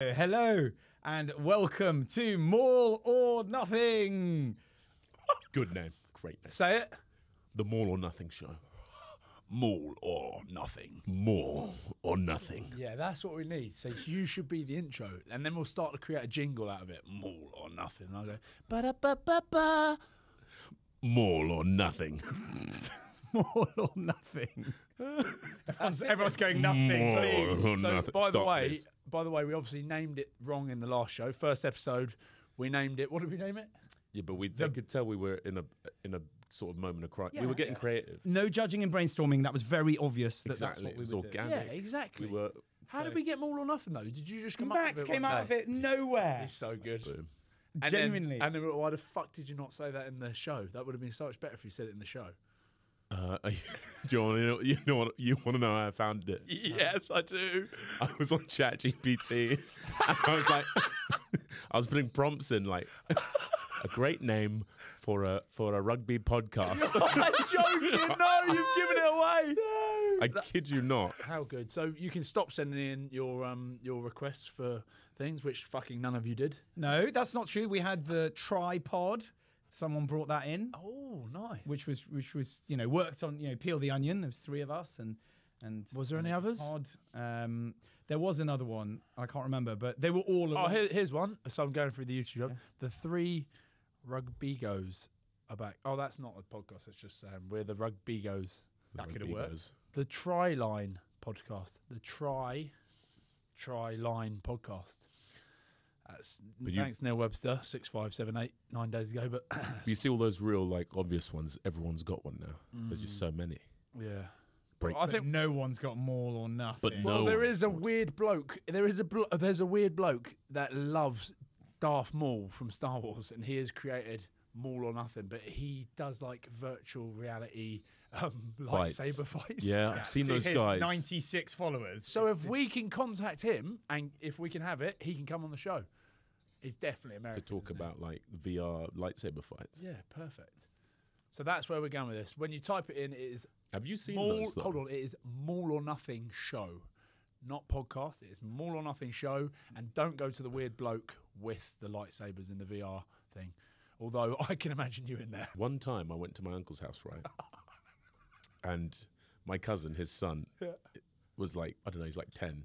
Hello and welcome to MAUL or Nothing. Good name. Great name. Say it. The MAUL or Nothing show. MAUL or Nothing. MAUL or Nothing. Yeah, that's what we need. So you should be the intro, and then we'll start to create a jingle out of it. MAUL or Nothing. And I'll go, ba-da-ba-ba-ba. MAUL or Nothing. MAUL or Nothing. Everyone's going nothing. MAUL or So Nothing. by the Stop this. way, we obviously named it wrong in the last show. First episode, we named it. What did we name it? Yeah, but they could tell we were in a sort of moment of crisis. Yeah, we were getting creative. No judging and brainstorming. That was very obvious. That's Exactly. what we It was were doing. organic. Yeah, exactly. We were. How did we get MAUL or Nothing though? Did you just come Max up with it? came one out of day? it nowhere. He's so good. Boom. And Genuinely. Then why the fuck did you not say that in the show? That would have been so much better if you said it in the show. Do you want to know how I found it? Yes, I do. I was on ChatGPT. And I was like, I was putting prompts in like a great name for a rugby podcast. I'm joking. No, you've given it away. No. I kid you not. How good. So you can stop sending in your requests for things, which fucking none of you did. No, that's not true. We had the tripod. Someone brought that in. Oh, nice. Which was worked on, peel the onion. There was three of us and Was there any others? Pod. There was another one. I can't remember, but they were all. Oh, here's one. So I'm going through the YouTube. Yeah. The three Rugbygos are back. Oh, that's not a podcast. That's just we're the Rugbygos. That could have worked. The Tri-Line podcast. The Tri-Line podcast. Thanks, Neil Webster. 6578 9 days ago. But You see all those real like obvious ones. Everyone's got one now. There's just so many. yeah. Break. I think no one's got MAUL or Nothing. But Well, no there one. is a weird bloke. There's a weird bloke that loves Darth Maul from Star Wars, and he has created MAUL or Nothing. But he does like virtual reality lightsaber fights. Yeah, I've seen those his guys. 96 followers. So if we can contact him, and if we can have it, he can come on the show. It's definitely To American. talk about like VR lightsaber fights. Yeah, perfect. So that's where we're going with this. When you type it in, it is Have you seen MAUL. those? Though? Hold on, it is MAUL or Nothing show, not podcast. It is MAUL or Nothing show, and don't go to the weird bloke with the lightsabers in the VR thing. Although I can imagine you in there. One time I went to my uncle's house, right? And my cousin, his son, was like, I don't know, he's like 10.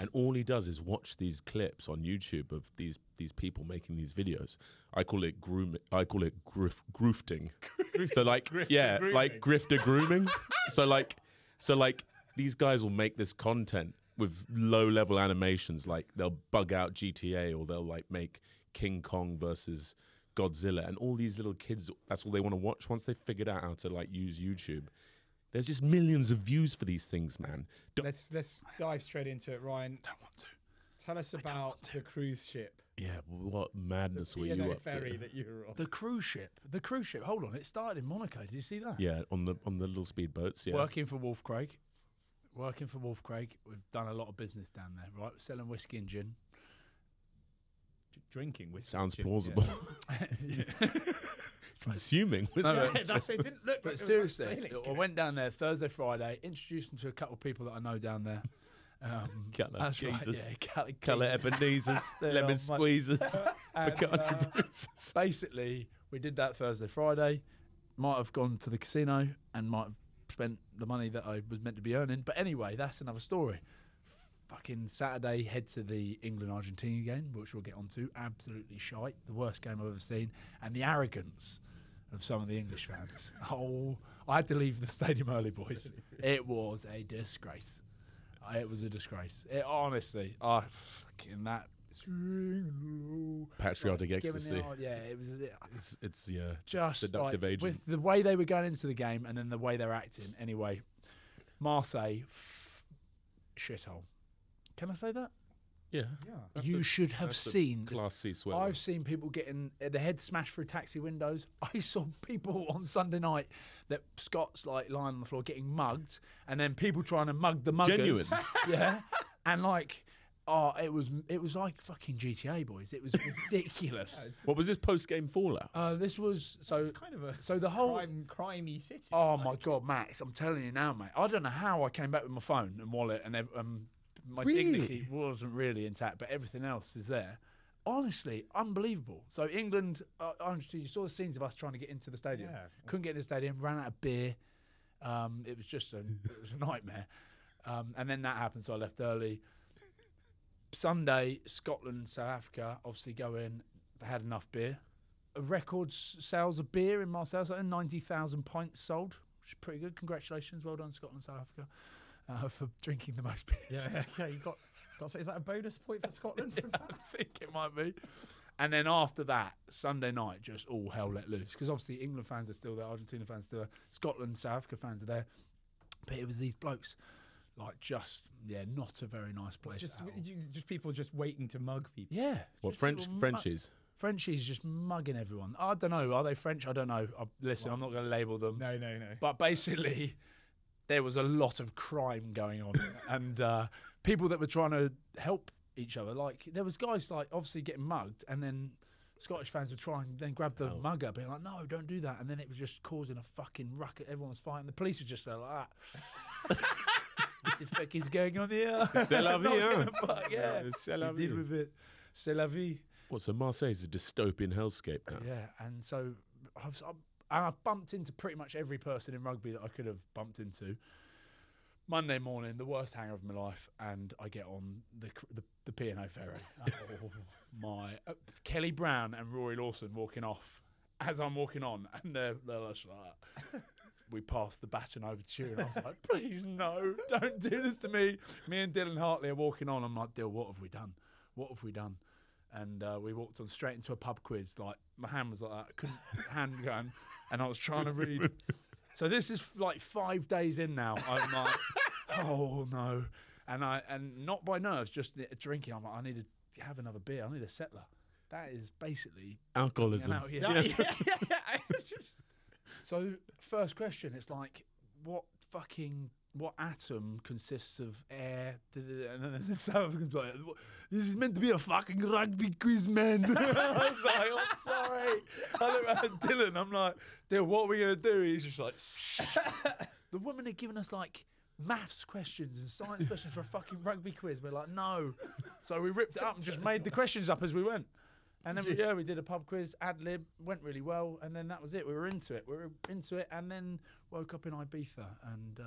And all he does is watch these clips on YouTube of these people making these videos. I call it groofting. So like, yeah, grooming. like grifter grooming. so like these guys will make this content with low level animations. Like they'll bug out GTA or they'll like make King Kong versus Godzilla, and all these little kids, that's all they want to watch once they've figured out how to like use YouTube. There's just millions of views for these things, man. Let's dive straight into it, Ryan. Don't want to. Tell us about the cruise ship. Yeah, what madness were you P&O up ferry to? that you were on. The cruise ship. The cruise ship. Hold on, it started in Monaco. Did you see that? Yeah, on the little speedboats. Yeah, Working for Wolf Craig. We've done a lot of business down there, right? Selling whiskey and gin. Drinking with sounds plausible. Consuming. No, It didn't look. But seriously, I went down there Thursday, Friday, introduced them to a couple of people that I know down there. Colour That's right, Jesus. yeah, Colour Ebenezer's, They lemon are much- squeezes, And, Bacardi Bruises. basically, we did that Thursday, Friday. Might have gone to the casino and might have spent the money that I was meant to be earning. But anyway, that's another story. Fucking Saturday, head to the England-Argentina game, which we'll get onto. Absolutely shite. The worst game I've ever seen. And the arrogance of some of the English fans. Oh, I had to leave the stadium early, boys. It was a disgrace. It was a disgrace. It honestly, fucking that. Patriotic Giving ecstasy. yeah, it was. It's yeah, Just seductive like, agent. with the way they were going into the game and then the way they're acting. Anyway, Marseille, shithole. Can I say that? Yeah, You should have that's a seen. Class C sweater. I've seen people getting their heads smashed through taxi windows. I saw people on Sunday night that Scott's like lying on the floor getting mugged, and then people trying to mug the muggers. Genuine. Yeah, and like. Oh, it was like fucking GTA, boys. It was ridiculous. What was this post-game fallout? This was so. It's kind of a the whole. crimey city. Oh my God, Max! I'm telling you now, mate. I don't know how I came back with my phone and wallet and my Really? dignity wasn't really intact, but everything else is there. Honestly, unbelievable. So England, you saw the scenes of us trying to get into the stadium. Yeah. Couldn't get in the stadium, ran out of beer. It was just it was a nightmare. And then that happened, so I left early. Sunday, Scotland, South Africa, obviously go in. They had enough beer. A record sales of beer in Marseille, so 90,000 pints sold, which is pretty good. Congratulations, well done, Scotland, South Africa, for drinking the most beers. Yeah, you got. Is that a bonus point for Scotland? From that? I think it might be. And then after that, Sunday night, just all hell let loose. Because obviously England fans are still there, Argentina fans are still there, Scotland, South Africa fans are there. But it was these blokes, like not a very nice place. Just people just waiting to mug people. Yeah. What, just Frenchies? Frenchies just mugging everyone. I don't know. Are they French? I don't know. Listen, I'm not going to label them. No. But basically, there was a lot of crime going on. And people that were trying to help each other. Like, there was guys, like, obviously getting mugged. And then Scottish fans would try and then grab the mugger, being like, no, don't do that. And then it was just causing a fucking ruckus. Everyone was fighting. The police were just there like that. What the fuck is going on here? C'est la vie, hein? Yeah. C'est la vie. Deal with it. C'est la vie. What, so Marseille's a dystopian hellscape now? Yeah, and so I bumped into pretty much every person in rugby that I could have bumped into. Monday morning, the worst hangover of my life, and I get on the P&O ferry. Oh, my Kelly Brown and Rory Lawson walking off as I'm walking on, and they're just like, we passed the baton over to you, and I was like, please no, don't do this to me. Me and Dylan Hartley are walking on. I'm like, Dill, what have we done? What have we done? And we walked on straight into a pub quiz. Like, my hand was like that, I couldn't hand going, and I was trying to read. So this is like 5 days in now. I'm like, oh no, and not by nerves, just drinking. I'm like, I need to have another beer. I need a settler. That is basically alcoholism. Out here. So first question, it's like, what atom consists of air? And then the South African's like, this is meant to be a fucking rugby quiz, man. I was like, I'm sorry. I look at Dylan, I'm like, Dylan, what are we going to do? He's just like, the woman had given us like maths questions and science questions for a fucking rugby quiz. We're like, no. So we ripped it up and just made the questions up as we went. And then we did a pub quiz, ad lib, went really well, and then that was it. We were into it, and then woke up in Ibiza, and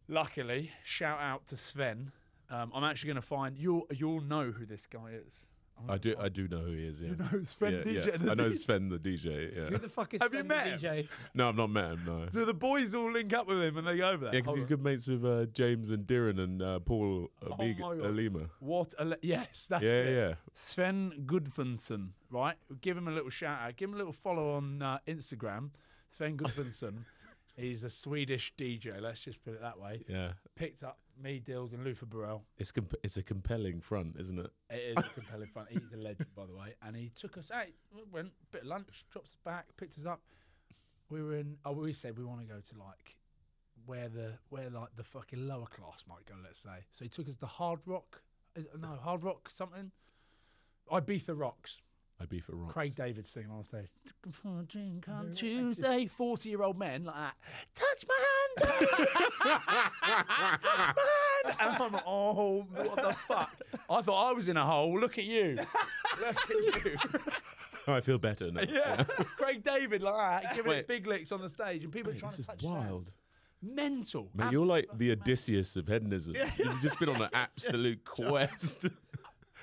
luckily, shout out to Sven. I'm actually going to find you'll know who this guy is. I do know who he is. Yeah. You know Sven DJ. I know Sven the DJ. Yeah. Who the fuck is Have Sven you met the DJ? No, I've not met him. No. So the boys all link up with him and they go over there. Yeah, because he's good mates with James and Diran and Paul Alima. What? Yes, that's Yeah, it. yeah. Sven Gudfundsson, right? Give him a little shout out. Give him a little follow on Instagram. Sven Gudfundsson. He's a Swedish DJ. Let's just put it that way. Yeah. Picked up me, Dills, and Luther Burrell. It's a compelling front, isn't it? It is a compelling front. He's a legend, by the way. And he took us out. Went a bit of lunch, dropped us back, picked us up. We were in. Oh, we said we want to go to like where the fucking lower class might go. Let's say. So he took us to Hard Rock. Hard Rock something. Ibiza Rocks. Ibiza Rocks. Craig David singing on stage. For a drink on Tuesday. 40-year-old men like that. Touch my hand. Touch my hand. And I'm like, oh, what the fuck? I thought I was in a hole. Look at you. Look at you. Oh, I feel better now. Yeah. Craig David like that, giving it big licks on the stage, and people are trying to touch his wild. hands. Mental. Mate, you're like the Odysseus of hedonism. You've just been on an absolute quest.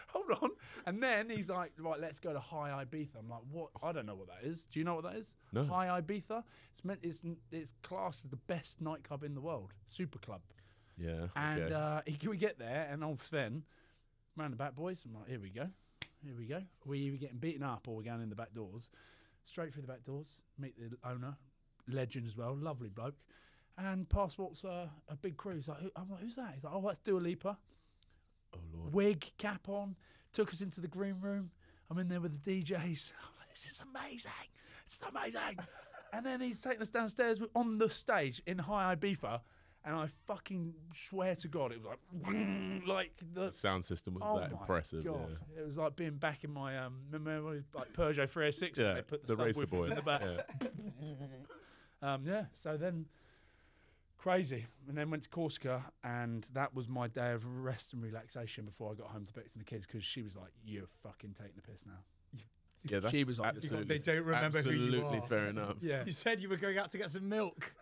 Hold on. And then he's like, right, let's go to High Ibiza. I'm like, what? I don't know what that is. Do you know what that is? No. High Ibiza? It's classed as the best nightclub in the world. Super club. Yeah. And we get there, and old Sven, round the back, boys. I'm like, here we go. Here we go. We're either getting beaten up or we're going in the back doors. Straight through the back doors. Meet the owner. Legend as well. Lovely bloke. And past walks a big crew. I'm like, who's that? He's like, oh, that's Dua Lipa. Oh, Lord. Wig, cap on. Took us into the green room. I'm in there with the DJs. I'm like, this is amazing. This is amazing. And then he's taking us downstairs on the stage in High Ibiza. And I fucking swear to God, it was like The sound system was that impressive. God. Yeah. It was like being back in my remember like Peugeot 306. Yeah, They put the racer subwoofers boy. in the back. Yeah. So then Crazy. And then went to Corsica, and that was my day of rest and relaxation before I got home to Bex and the kids, because she was like, "You're fucking taking the piss now." Yeah, that's She was like, absolutely. They don't remember who you absolutely are. fair enough. Yeah. You said you were going out to get some milk.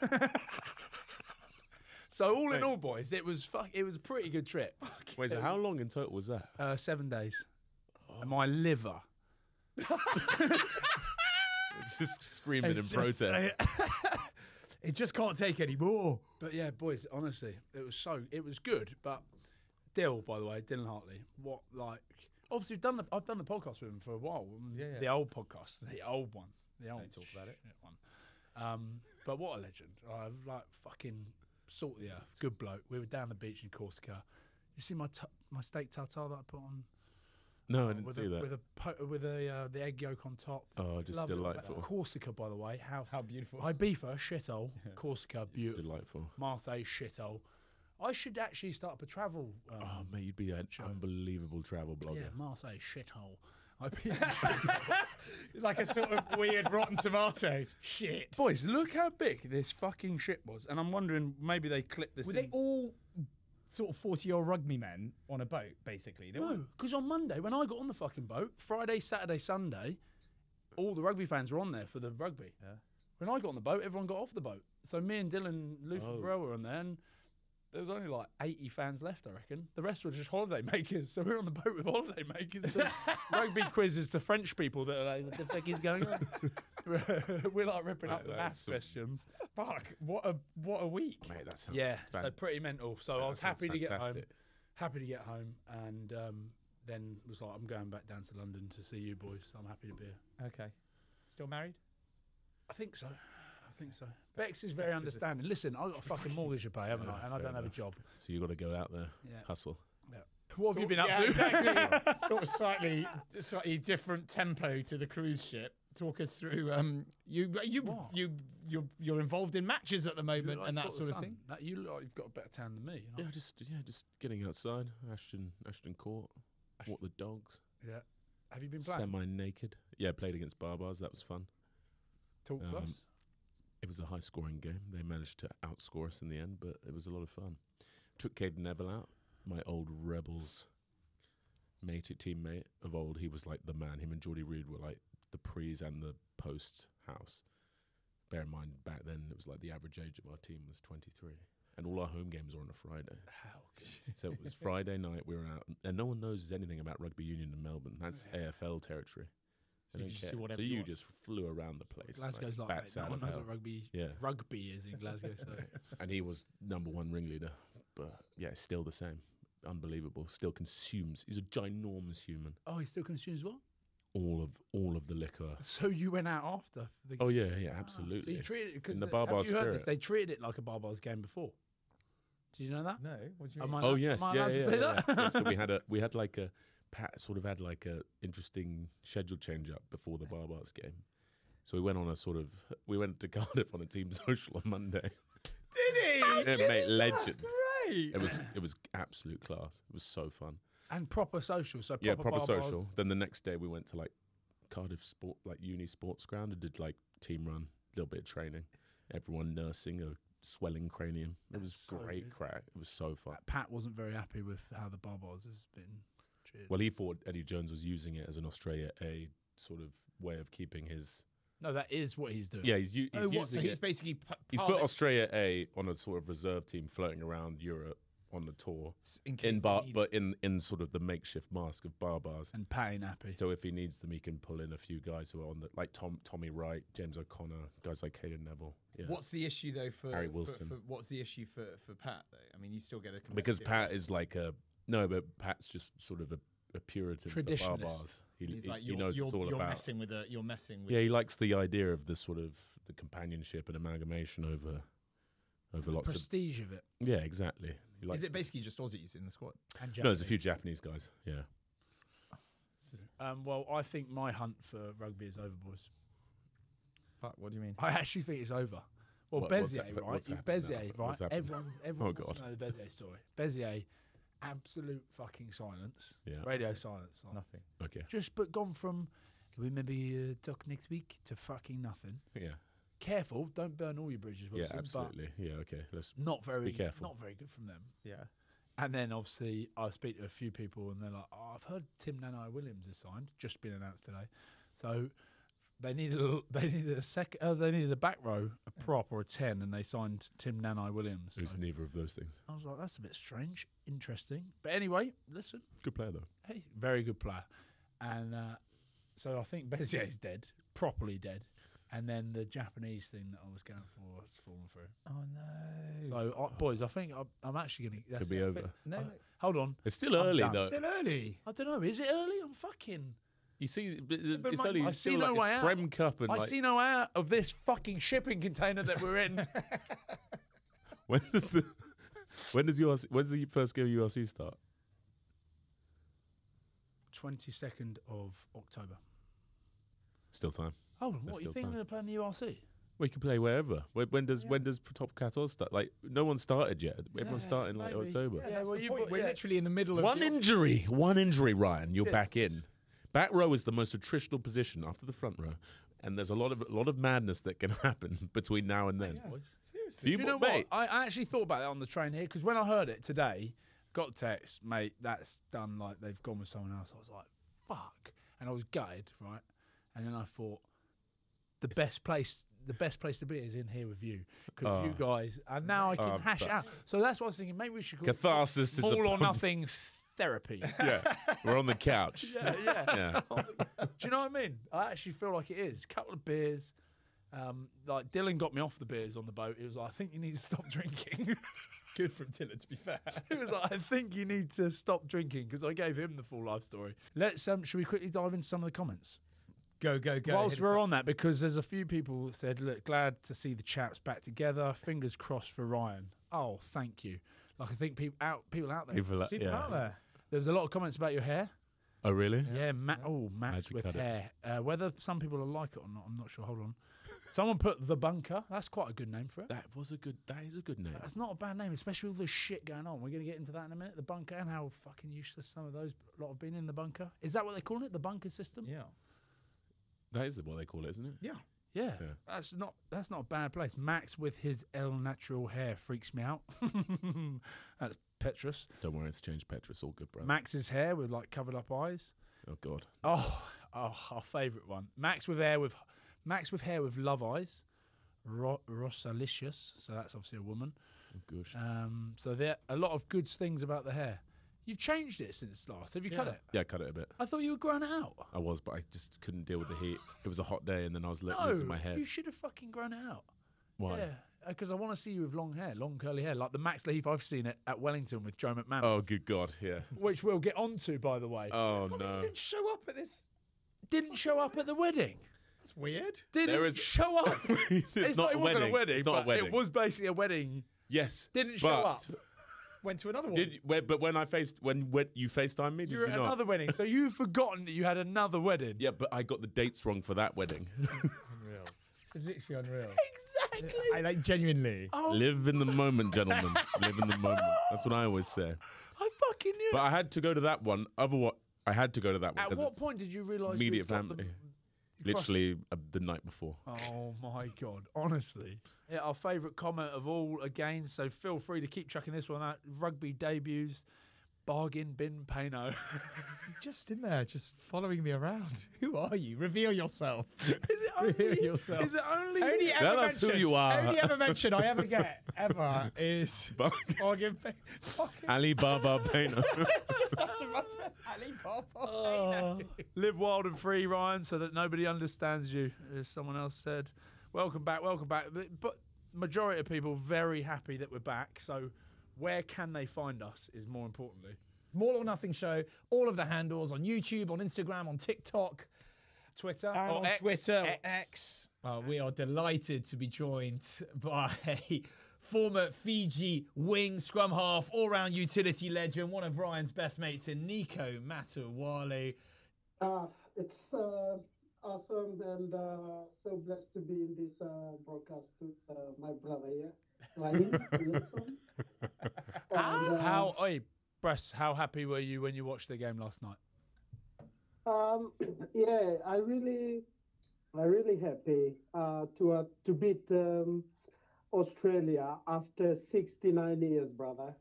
So all in all, boys, it was a pretty good trip. Wait, so how long in total was that? 7 days. And my liver. It's just screaming in protest. It just can't take any more. But yeah, boys, honestly, it was good. But Dill, by the way, Dylan Hartley, obviously I've done the podcast with him for a while. Yeah. The old podcast, the old one, the old Don't talk about it. one. But what a legend! Like fucking salt of the earth, good bloke. We were down the beach in Corsica. You see my steak tartare that I put on? No, I didn't with see that. With the egg yolk on top. Oh, just Lovely. delightful. Corsica, by the way, How beautiful. Ibiza, shithole. Corsica, beautiful. Delightful. Marseille, shithole. I should actually start up a travel. Oh, mate, you'd be an unbelievable travel blogger. Yeah, Marseille, shithole. Ibiza. Like a sort of weird rotten tomatoes. Shit. Boys, look how big this fucking shit was. And I'm wondering, maybe they clipped this Were in. they all sort of 40-year-old rugby men on a boat, basically? They No, weren't- because on Monday, when I got on the fucking boat, Friday, Saturday, Sunday, all the rugby fans were on there for the rugby. Yeah. When I got on the boat, everyone got off the boat. So me and Dylan, Luther Oh. Burrell were on there, and there was only like 80 fans left, I reckon. The rest were just holiday makers. So we were on the boat with holiday makers. So rugby quizzes to French people that are like, what the fuck is going on? We're like ripping up Mate, the that maths is some- questions. Fuck, what a week. Mate, that sounds Yeah, so fan- pretty mental. So I that was sounds happy to get home. fantastic. Happy to get home, and then was like, I'm going back down to London to see you boys. So I'm happy to be here. Okay. Still married? I think so. Bex is very understanding. Listen, I've got a fucking mortgage to pay, haven't I? And I fair don't have a enough. job. So you got to go out there, Yeah. hustle. What have you been up Yeah, to? exactly. Sort of slightly different tempo to the cruise ship. Talk us through. What? You're involved in matches at the moment and that sort of thing. You look like you've got a better tan than me. You know? Yeah, just getting outside, Ashton Court, walk the dogs, Yeah. Have you been playing? semi-naked. Yeah, played against Barbars. That was fun. Talk to us. It was a high-scoring game. They managed to outscore us in the end, but it was a lot of fun. Took Caden Neville out, my old Rebels teammate of old. He was like the man. Him and Geordie Reid were like the pre's and the post house. Bear in mind, back then it was like the average age of our team was 23, and all our home games were on a Friday. How good. So it was Friday night. We were out, and no one knows anything about rugby union in Melbourne. That's AFL territory. So They you don't just care. do whatever So you you want. just flew around the place. Glasgow's like bats mate, out no one of knows hell. what Yeah, rugby is in Glasgow. So and he was #1 ringleader. But yeah, it's still the same. Unbelievable. Still consumes. He's a ginormous human. oh, he still consumes what? All of the liquor. So you went out after? For the Oh yeah, yeah, So absolutely. you treated it because In the have Barbars you heard spirit. this? They treated it like a Barbars game before. Did you know that? No, what do you Am mean? I Oh allowed- yes, am I yeah, allowed to yeah, say yeah. that? Yeah, so we had like a Pat sort of had like a interesting schedule change up before the Barbars game. So we went to Cardiff on a team social on Monday. Did he? Yeah, mate, legend. Great. It was absolute class. It was so fun. And proper social. So Yeah, proper Barbars. social. Then the next day we went to like Cardiff sport, like uni sports ground, and did like team run, a little bit of training. Everyone nursing a swelling cranium. It was So great good. crack. It was so fun. Pat wasn't very happy with how the Barbars has been treated. Well, he thought Eddie Jones was using it as an Australia A sort of way of keeping his. No, that is what he's doing. Yeah, he's Oh, what? So using he's it. basically He's put Australia A on a sort of reserve team floating around Europe on the tour, but in sort of the makeshift mask of Barbars. And Pat ain't happy. So if he needs them, he can pull in a few guys who are on the like Tommy Wright, James O'Connor, guys like Caden Neville. Yeah. What's the issue though for Harry Wilson. what's the issue for Pat though? I mean, you still get a Because competitive- Pat is like but Pat's just sort of a Puritan for Traditionalist. Barbars. He's like, he knows it's all you're about. messing with you're messing with. Yeah, he likes the idea of the sort of the companionship and amalgamation over lots of. Prestige of it. Yeah, exactly. He likes Is it basically just Aussies in the squad? And No, there's a few Japanese. Japanese guys. Yeah. Well, I think my hunt for rugby is over, boys. Fuck, what do you mean? I actually think it's over. Well, What's Bezier, hap- right? what's happening Bezier, now? right? What's happening? Everyone Oh, wants to know the Bezier story. Bezier, absolute fucking silence. Yeah. Radio silence. Like, Nothing. Okay. just but gone from, can we maybe talk next week to fucking nothing. Yeah. careful. Don't burn all your bridges, Yeah, Wilson. absolutely. Yeah, okay. Let's But not very, be careful. not very good from them. Yeah. And then obviously I speak to a few people, and they're like, "Oh, I've heard Tim Nanai Williams is signed, just been announced today." So they needed a back row, a prop or a 10, and they signed Tim Nanai Williams. Who's So neither of those things. I was like, that's a bit strange, interesting. But anyway, listen, Good player though. hey, very good player. And so I think Bezier's dead, properly dead. And then the Japanese thing that I was going for has fallen through. Oh no. So, boys, I think I'm actually going to... Could be over. No, Hold on. It's still I'm early done. though. still early. I don't know. Is it early? I'm fucking... You see, but it's Mike, only I still see no like way it's out. Prem Cup and I like see no way out of this fucking shipping container that we're in. when does the first game of URC start? 22nd of October. Still time. Hold on, There's what, you still think time. we're going to play in the URC? Well, you can play wherever. When does Top 14 start? Like no one started yet. Everyone's Yeah, starting like maybe. October. Yeah, well, We're literally in the middle of One injury, Ryan. You're Shit. back in. Back row is the most attritional position after the front row, and there's a lot of madness that can happen between now and then. Boys. Seriously. You Do you know mate, what? I actually thought about that on the train here, because when I heard it today, got a text, mate, that's done, like they've gone with someone else. I was like, fuck. And I was gutted, right? And then I thought, the best place to be is in here with you, because you guys, and now I can hash it out. So that's what I was thinking. Maybe we should call Catharsis is all or upon- nothing therapy. Yeah, we're on the couch. yeah. Yeah. Do you know what I mean? I actually feel like it is. Couple of beers. Like Dylan got me off the beers on the boat. He was like, I think you need to stop drinking. Good from Dylan, to be fair. He was like, I think you need to stop drinking, because I gave him the full life story. Let's should we quickly dive into some of the comments? Go. Whilst we're on that, because there's a few people who said, look, glad to see the chaps back together. Fingers crossed for Ryan. Oh, thank you. Like, I think people out there. People like- People yeah. out there. There's a lot of comments about your hair. Oh really? Yeah, Max had to with cut it. hair. Whether some people will like it or not, I'm not sure. Hold on. Someone put The Bunker. That's quite a good name for it. That is a good name. That's not a bad name, especially with the shit going on. We're going to get into that in a minute. The Bunker, and how fucking useless some of those lot have been in the bunker. Is that what they call it? The bunker system? Yeah. That is what they call it, isn't it? Yeah. Yeah. Yeah. That's not a bad place. Max with his El Natural hair freaks me out. That's Petrus. Don't worry, it's changed Petrus. All good, brother. Max's hair with like covered up eyes. Oh god. Oh, our favourite one. Max with hair with love eyes. Rosalicious. So that's obviously a woman. Oh gosh. So there are a lot of good things about the hair. You've changed it since last. Have you cut it? Yeah, I cut it a bit. I thought you were growing it out. I was, but I just couldn't deal with the heat. It was a hot day, and then I was No, losing my head. you should have fucking grown it out. Why? Yeah, because I want to see you with long hair, long curly hair, like the Max Leaf I've seen it at Wellington with Joe McMahon. Oh, good God, yeah. Which we'll get onto, by the way. Oh Probably no. didn't show up at this. Didn't show up at the wedding. That's weird. Didn't show up. It's not it a wasn't wedding. a wedding. It's not a but wedding. It was basically a wedding. Yes. Didn't show but up. Went to another one. But when you FaceTime me, did You you were at not? another wedding, so you've forgotten that you had another wedding. Yeah, but I got the dates wrong for that wedding. Unreal. It's literally unreal. Exactly. I like genuinely. Oh, Live in the moment, gentlemen. Live in the moment. That's what I always say. I fucking knew. But I had to go to that one. Otherwise, I had to go to that one. At 'cause what it's point did you realise immediate you'd got family. you crossed- Literally the night before. Oh my god! Honestly, yeah, our favourite comment of all again. So feel free to keep chucking this one out. Rugby debuts, bargain bin Pano. Just in there, just following me around. Who are you? Reveal yourself. Is it Reveal only? yourself. Is it only? Only ever Tell us who mention, you are. Only ever mention I ever get ever is bargain. Alibaba Payno. That's a much Alibaba. Oh, live wild and free, Ryan, so that nobody understands you, as someone else said. Welcome back, welcome back. But majority of people very happy that we're back. So where can they find us is more importantly. MAUL or Nothing Show. All of the handles on YouTube, on Instagram, on TikTok, Twitter and or on X, Twitter, or X. We are delighted to be joined by former Fiji wing, scrum half, all-round utility legend, one of Ryan's best mates in Niko Matawalu. It's awesome and so blessed to be in this broadcast with my brother here, Ryan Wilson. How happy were you when you watched the game last night? Yeah, I really I'm really happy to beat Australia after 69 years, brother.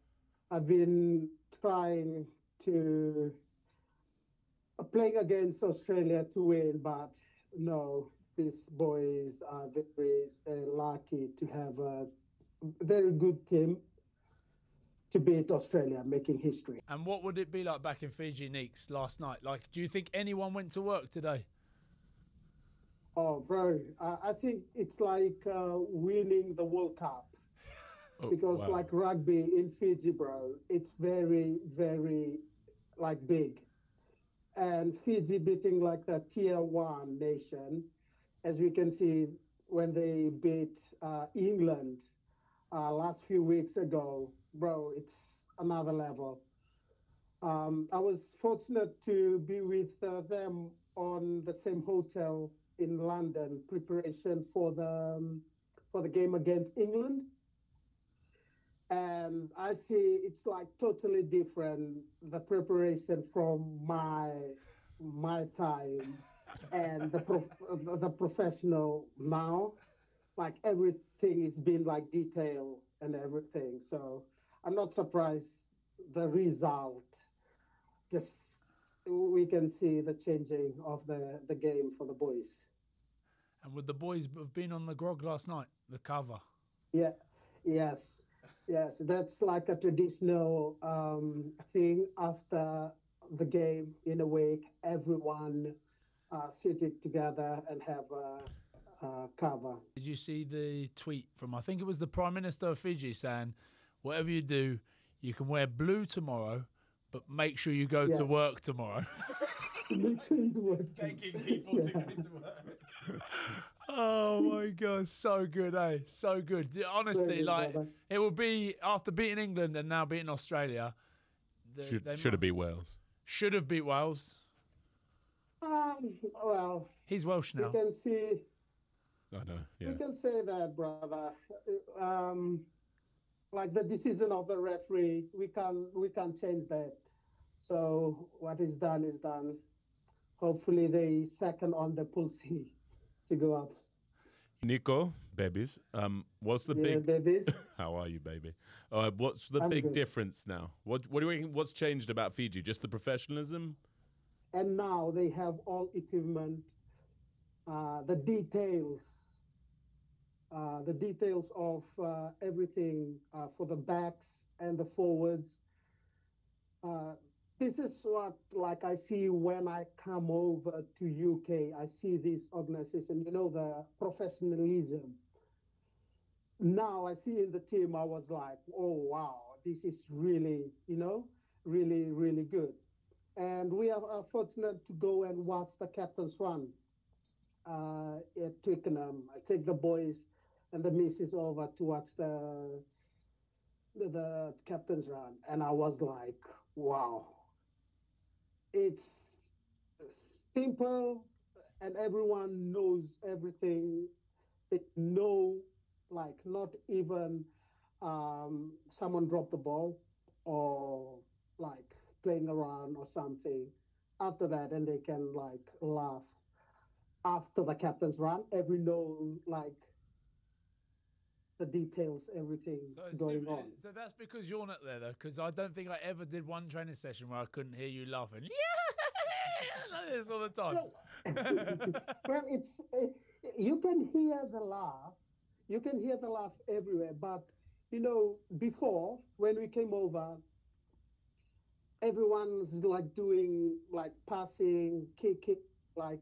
I've been trying to playing against Australia to win, but no, these boys are very lucky to have a very good team to beat Australia, making history. And what would it be like back in Fiji, Neeks, last night? Like, do you think anyone went to work today? Oh, bro, I think it's like winning the World Cup Oh, because, wow. like rugby in Fiji, bro, it's very, very like big. And Fiji beating like the tier one nation, as we can see when they beat England last few weeks ago, bro, it's another level. I was fortunate to be with them on the same hotel in London, preparation for the game against England, and I see it's like totally different the preparation from my time and the professional now. Like everything is been like detail and everything. So I'm not surprised the result. Just we can see the changing of the game for the boys. And would the boys have been on the grog last night, the cover? Yeah, yes, yes. That's like a traditional thing after the game in a week. Everyone sitting together and have a cover. Did you see the tweet from, I think it was the Prime Minister of Fiji, saying, whatever you do, you can wear blue tomorrow, but make sure you go to work tomorrow. Make sure you work. Begging people to go to work. Oh my God, so good, eh? So good. Honestly, good, like, brother. it would be, after beating England and now beating Australia, Should have beat Wales. Should have beat Wales. Well, He's Welsh we now. can see. I know, yeah. We can say that, brother. Like the decision of the referee, we can't change that. So what is done is done. Hopefully they second on the pool C to go up. Niko, babies, what's the big... babies. How are you, baby? What's the I'm big good. difference now? What do you reckon, what's changed about Fiji? Just the professionalism? And now they have all equipment, the details of everything for the backs and the forwards. This is what like I see when I come over to UK. I see this organization, the professionalism. Now I see in the team, I was like, oh wow, this is really, really, really good. And we are fortunate to go and watch the captain's run at Twickenham. I take the boys and the missus over to watch the captain's run, and I was like, wow, it's simple, and everyone knows everything. They know, like, not even someone dropped the ball or like playing around or something after that, and they can like laugh after the captain's run. Every know like the details, everything going on. So that's because you're not there, though, because I don't think I ever did one training session where I couldn't hear you laughing. Yeah, like this all the time. Well, it's you can hear the laugh. You can hear the laugh everywhere. But before when we came over, everyone's like doing like passing, kicking, like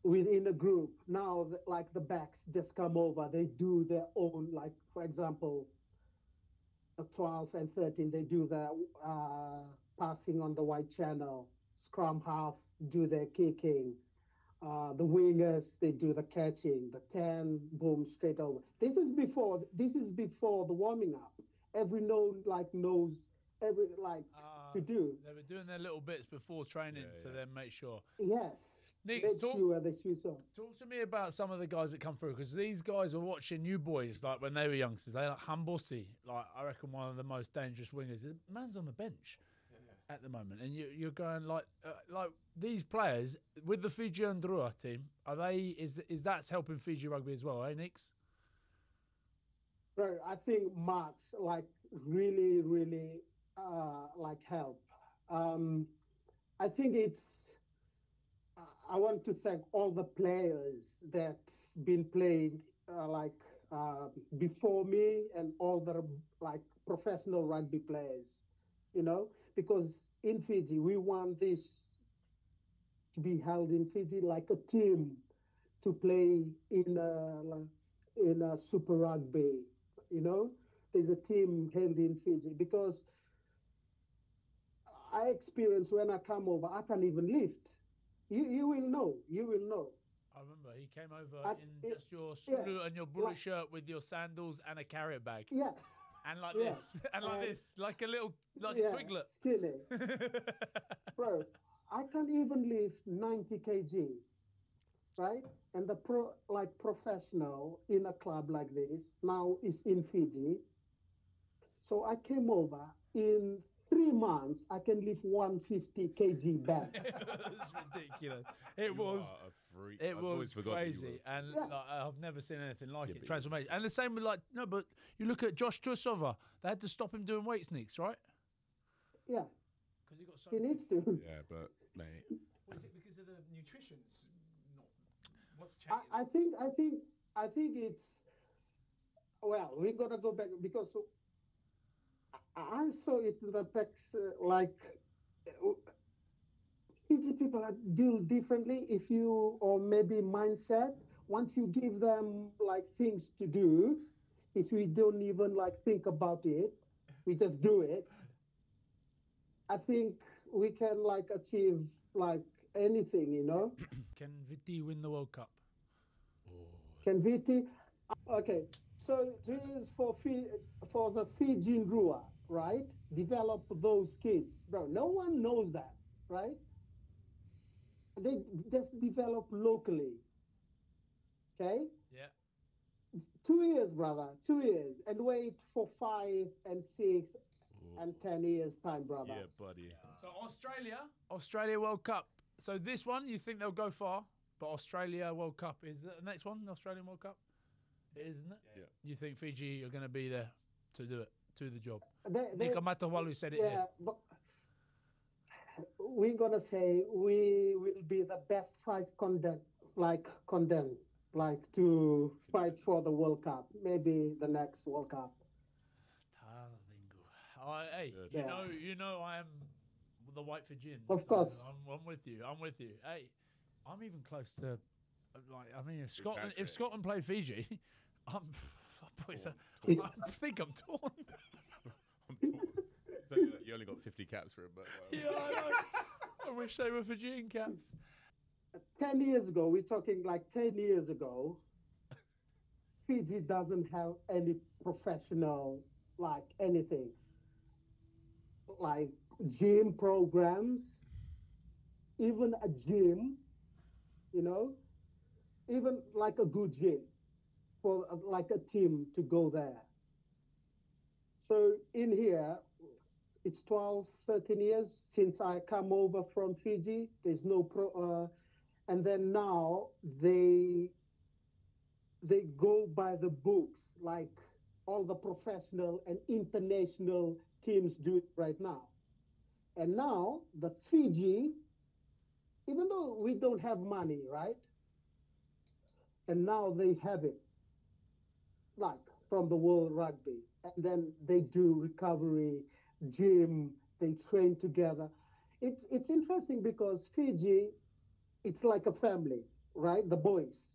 within a group. Now, like the backs just come over. They do their own. Like for example, 12 and 13, they do the passing on the white channel. Scrum half do their kicking. The wingers, they do the catching. The 10, boom, straight over. This is before the warming up. Every knows every to do. They were doing their little bits before training to then make sure. Yes. Nick, Make sure they switch on. talk to me about some of the guys that come through, because these guys were watching you boys like when they were youngsters. They like Hambosi, like I reckon one of the most dangerous wingers. The man's on the bench. at the moment, and you're going like these players with the Fijian Drua team. Are they? Is that's helping Fiji rugby as well, eh, Nix? Bro, I think Max like really, really like help. I think it's. I want to thank all the players that been playing before me and all the like professional rugby players, because in Fiji we want this to be held in Fiji like a team to play in a Super Rugby. There's a team held in Fiji because I experience when I come over, I can't even lift. You will know. You will know. I remember he came over in just your Sulu and your bullet shirt with your sandals and a carrier bag. Yes. And like this, and like this, like a little, like a twiglet. Skinny. Bro, I can't even lift 90 kg, right? And the professional in a club like this now is in Fiji. So I came over in 3 months. I can lift 150 kg back. It's ridiculous. It was crazy, and I've never seen anything like it. Transformation, and the same with but you look at Josh Tursova. They had to stop him doing weights, Nix, right? Yeah, because he got so. He needs to. Yeah, but mate. Was it because of the nutrition's not? What's changed? I think it's. Well, we gotta go back because I saw it in the text Fiji people deal differently or maybe mindset. Once you give them like things to do, if we don't even like think about it, we just do it. I think we can like achieve like anything, Can Viti win the World Cup? Can Viti? Okay, so this is for the Fijian Rugby, right? Develop those kids, bro. No one knows that, right? They just develop locally. Okay? Yeah. 2 years, brother. 2 years. And wait for 5 and 6 and 10 years time, brother. Yeah, buddy. So Australia World Cup. So this one, you think they'll go far? But Australia World Cup is the next one, the Australian World Cup? It is, isn't it? Yeah. You think Fiji are going to be there to do it, to the job? They, Niko Matawalu said it here. But we're going to say we will be the best 5 condemned to fight for the World Cup, maybe the next World Cup. Hey, you know I am the white Fijian. Of course. I'm with you. Hey, I'm even close to, if Scotland played Fiji, I think I'm torn. So you only got 50 caps for it, but yeah, I know. I wish they were Fijian caps. 10 years ago, we're talking like 10 years ago, Fiji doesn't have any professional, like anything, like gym programs, even a gym, even like a good gym for like a team to go there. So in here, it's 12, 13 years since I come over from Fiji. There's no and then now they go by the books, like all the professional and international teams do it right now. And now the Fiji, even though we don't have money, right? And now they have it, like from the World Rugby. And then they do recovery, gym, they train together. It's interesting because Fiji, it's like a family, right? The boys.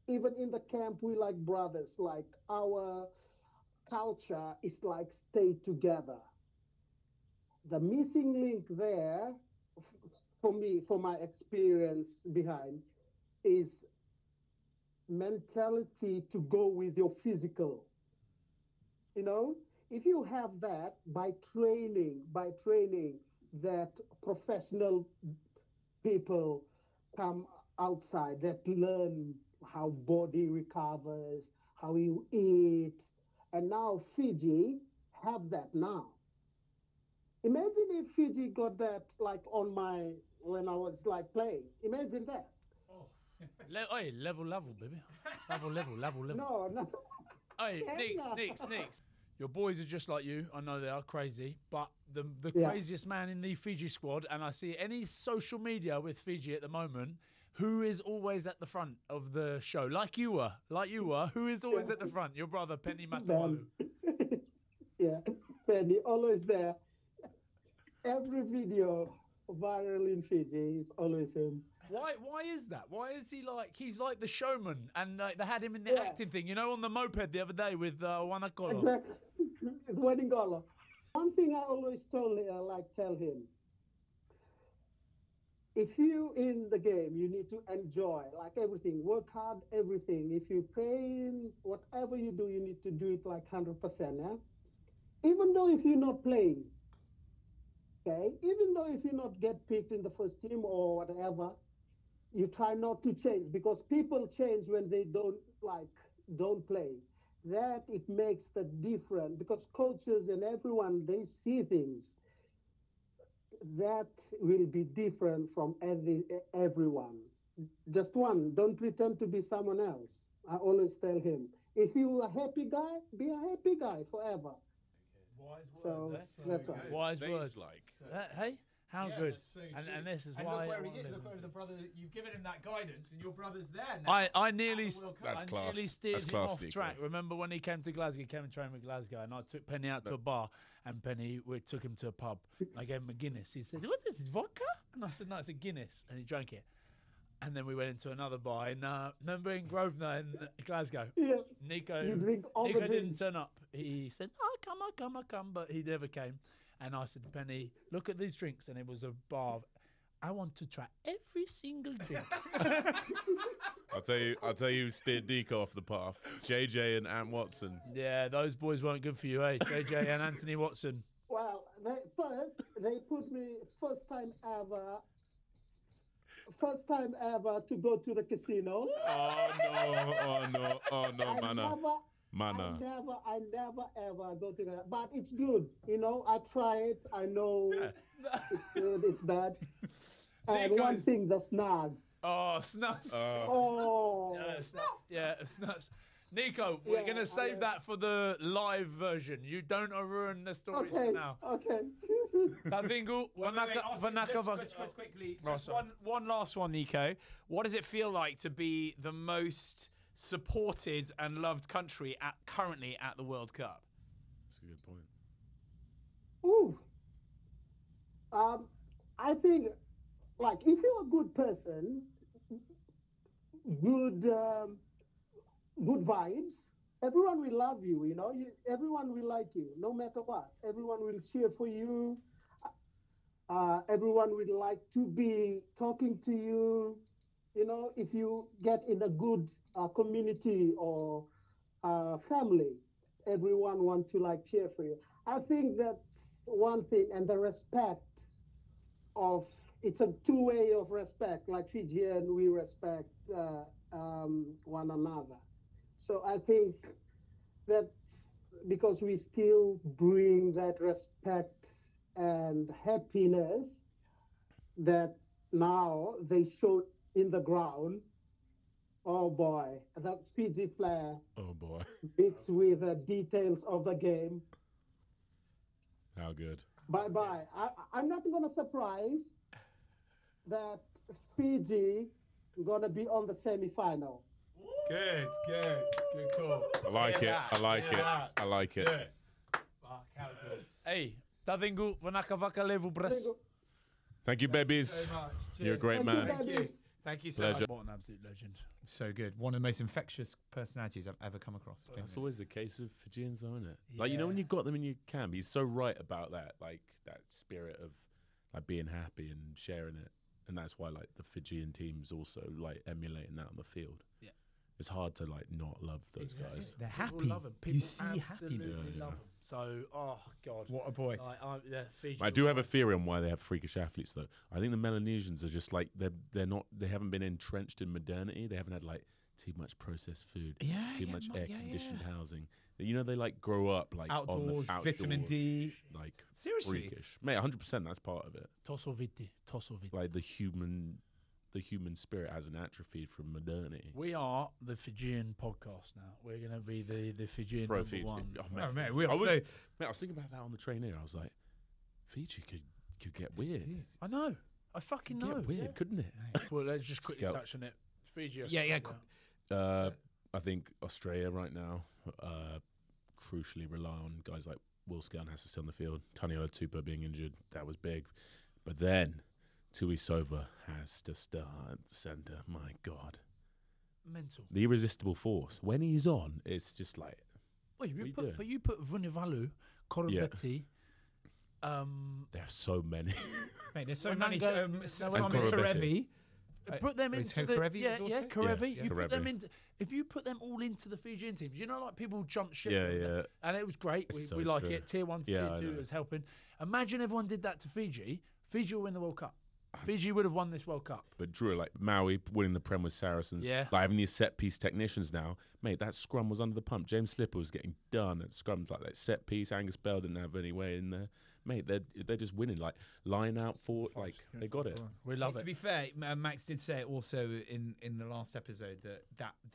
Even in the camp, we like brothers. Like our culture is like stay together. The missing link there, for me, for my experience behind, is mentality to go with your physical. If you have that by training that professional people come outside that learn how body recovers, how you eat, and now Fiji have that now. Imagine if Fiji got that like on my when I was like playing. Imagine that. Oi, level, baby. Level. No, no. Hey, Yeah. Nix. Your boys are just like you. I know they are crazy, but the Yeah. craziest man in the Fiji squad, and I see any social media with Fiji at the moment, who is always at the front of the show, like you were, who is always at the front? Your brother, Penny Matawalu. Yeah, Penny always there. Every video viral in Fiji is always him. Why is that? Why is he like, he's like the showman, and they had him in the Yeah. acting thing, you know, on the moped the other day with Wanakolo. Exactly. It's wedding gala. One thing I always tell him, if you in the game, you need to enjoy like everything, work hard, everything. If you train, whatever you do, you need to do it like 100%. Yeah? Even though if you're not playing, okay, even though if you not get picked in the first team or whatever, you try not to change because people change when they don't play. That it makes the difference because coaches and everyone they see things that will be different from everyone. Just one, don't pretend to be someone else. I always tell him, if you a happy guy, be a happy guy forever. Wise So words, that's right. Wise Sage words. like. Hey, how Yeah, good. that's so And true. this is And why. look where I he wanna is. live Look in where the Fiji. brother. You've given him that guidance, and your brother's there now. I nearly, At the World Cup. That's I class. nearly steered That's him class, off Niko. track. Remember when he came to Glasgow? He came and trained with Glasgow, and I took Penny out to a bar, and we took him to a pub. I gave him a Guinness. He said, "What is this, vodka?" And I said, "No, it's a Guinness," and he drank it. And then we went into another bar in remember in Grosvenor in Glasgow. Yeah. Nico You drink all the didn't drinks. turn up. He said, I'll come, but he never came. And I said to Penny, look at these drinks. And it was a bar of, I want to try every single drink. I'll tell you who steered Niko off the path. JJ and Ant Watson. Yeah, those boys weren't good for you, eh? JJ and Anthony Watson. Well, they put me first time ever to go to the casino. Oh no, Mana. I never ever go to that, but it's good. You know, I try it. I know it's good. It's bad. And one Nico's- thing, the snaz. Oh, snuts. Oh, Yeah, snuts. Nico, we're Yeah, going to save that for the live version. You don't ruin the stories okay, now. okay. Tavingu, Just quickly, just one last one, Niko. What does it feel like to be the most supported and loved country currently at the World Cup? That's a good point. Ooh. I think, like, if you're a good person, good vibes, everyone will love you. You know, everyone will like you, no matter what. Everyone will cheer for you. Everyone would like to be talking to you. You know, if you get in a good community or family, everyone wants to like cheer for you. I think that's one thing, and the respect of it's a two-way of respect. Like Fijian, we respect one another. So I think that because we still bring that respect and happiness that now they show in the ground. Oh boy, that Fiji flair Oh boy. mixed with the details of the game. How good. Bye. I'm not gonna surprise that Fiji gonna be on the semi-final. Good call. I like it. I like it. Fuck, how good. Hey, Tavingu, Vanakavaka level breast. Thank you, babies. So much. You're a Cheers. great Thank man. you, Thank you. babies. Thank you so Pleasure. much. What an absolute legend. So good. One of the most infectious personalities I've ever come across. That's always the case with Fijians, though, isn't it? Like, you know, when you got them in your camp, he's so right about that, like that spirit of like being happy and sharing it. And that's why like the Fijian teams also like emulating that on the field. Yeah. It's hard to like not love those Exactly. guys. They're People happy. love 'em. You People see absolutely happiness. love 'em. So, oh God, What a boy. yeah, Fiji. I do have a theory on why they have freakish athletes, though. I think the Melanesians are just like they haven't been entrenched in modernity. They haven't had like too much processed food, Yeah, too yeah, much yeah, air-conditioned housing. You know, they like grow up like on Outdoors, the vitamin D. like Seriously? freakish. Mate, 100%. That's part of it. Tosoviti. Like the human spirit hasn't atrophied from modernity. We are the Fijian podcast now. We're going to be the Fijian Pro number Fiji. one. Oh, Oh, mate, mate, we I was, also. mate, I was thinking about that on the train here. I was like, Fiji could get weird. I know. I fucking know. Get weird, couldn't it? Well, let's just quickly Scout. touch on it. Fiji. Yeah. I think Australia right now crucially rely on guys like Will Scout has to stay on the field. Taniela Tupa being injured, that was big. But then Tui Sova has to start at the centre. My God. Mental. The irresistible force. When he's on, it's just like... Well, What are you put, doing? but you put Vunivalu, Korobetti, There are so many. Mate, there's so Well, many. Nanga- Simon Korobetti. Karevi. put them is into the Karevi yeah, also? yeah, Karevi. Yeah. You put them Karevi. in. If you put them all into the Fijian teams, you know, like people jump ship. Yeah, on them, yeah. and it was great. It's We, so we like true. it. Tier 1 to Yeah, tier I 2 know. is helping. Imagine everyone did that to Fiji. Fiji will win the World Cup. Fiji would have won this World Cup. But Drew, like Maui winning the Prem with Saracens, Yeah. like having these set piece technicians now, mate, that scrum was under the pump. James Slipper was getting done at scrums like that set piece. Angus Bell didn't have any way in there. Mate, they're just winning, like line out for like they got it. We love To it. be fair, Max did say it also in the last episode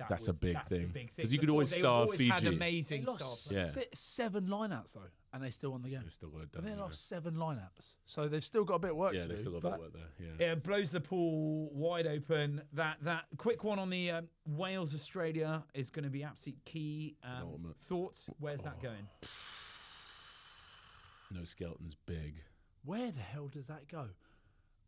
That's a big thing. Because 'Cause you could always starve Had Fiji. They amazing lost stuff. Yeah. 7 lineouts though, and they still won the game. They still got it But done. they anyway. lost 7 lineouts, so they've still got a bit of work Yeah, to they do. still got a but bit of work there. Yeah. It blows the pool wide open. That quick one on the Wales Australia is going to be absolute key. Penultimate. Thoughts? Where's that going? No Skelton's big. Where the hell does that go?